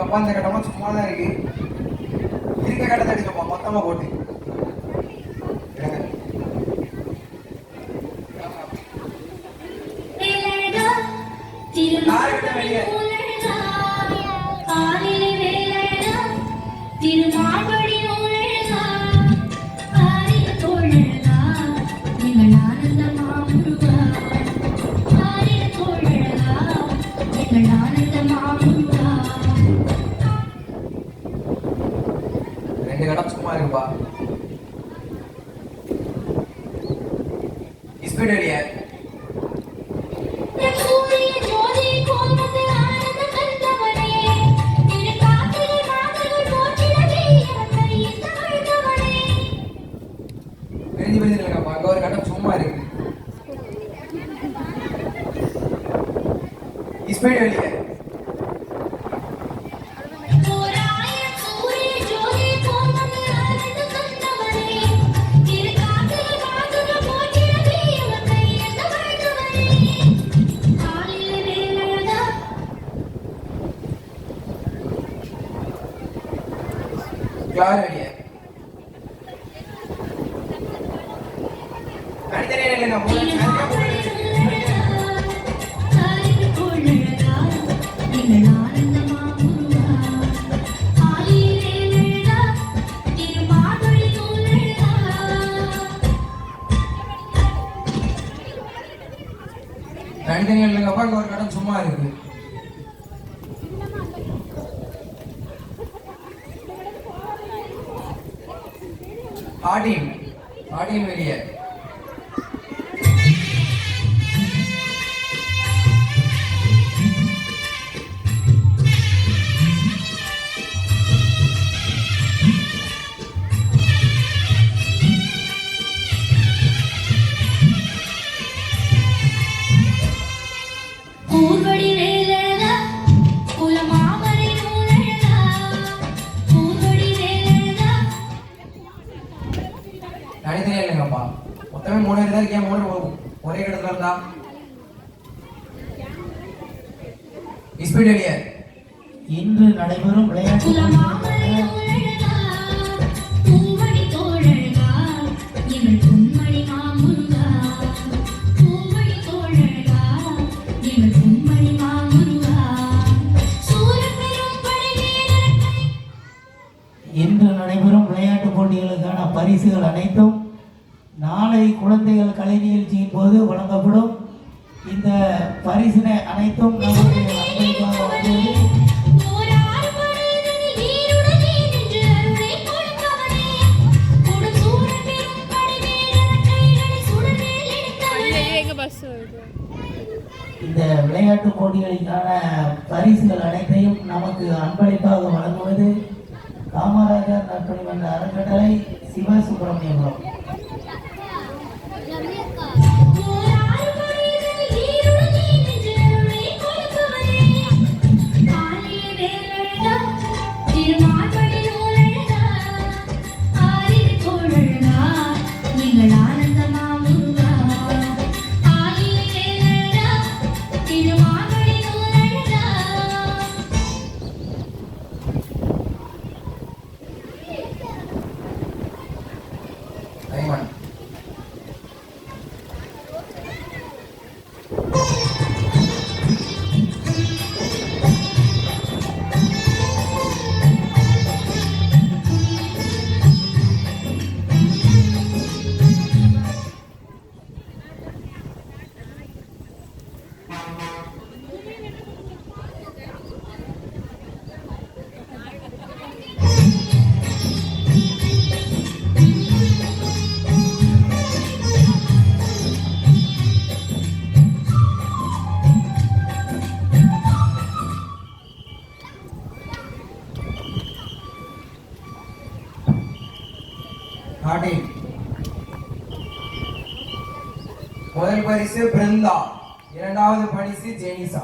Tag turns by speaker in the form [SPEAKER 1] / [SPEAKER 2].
[SPEAKER 1] அப்பா இந்த கட்டமா சும்மா தான் இருக்கு. இருக்க கட்டத்தை எடுக்கப்பா மொத்தமா போட்டு. ரெண்டு கடம் சும்மா இருக்குப்பா. ஸ்பீட் அடியா. பெரிய பெரிய இல்லைங்கப்பா, அங்க ஒரு கட்டம் சும்மா இருக்கு. ஸ்பீட் அடியா. யார் அடியா? அடித்தனே இல்லைங்க தனித்தனி இல்லைங்கப்பா, இங்க ஒரு கடம் சும்மா இருக்கு. ஆடியும் வெளியே. தனித்தனியா இல்லைங்கப்பா, மொத்தமே 3 பேர் தான் இருக்கேன். 3 ஒரே இடத்துல இருந்தா ஸ்பீட் அடியா.
[SPEAKER 2] இன்று நடைபெறும் விளையாட்டு இன்று நடைபெறும் விளையாட்டு போட்டிகளுக்கான பரிசுகள் அனைத்தும் நாளை குழந்தைகள் கலை நிகழ்ச்சியின் போது வழங்கப்படும். இந்த பரிசினை அனைத்தும் நமக்கு அன்பளிப்பாக வழங்குவது இந்த விளையாட்டு போட்டிகளுக்கான பரிசுகள் அனைத்தையும் நமக்கு அன்பளிப்பாக வழங்குவது காமராஜர் நற்பணி மன்ற அறக்கட்டளை சிவசுப்பிரமணியபுரம்.
[SPEAKER 1] முதல் பரிசு பிருந்தா, இரண்டாவது பரிசு ஜெனிசா.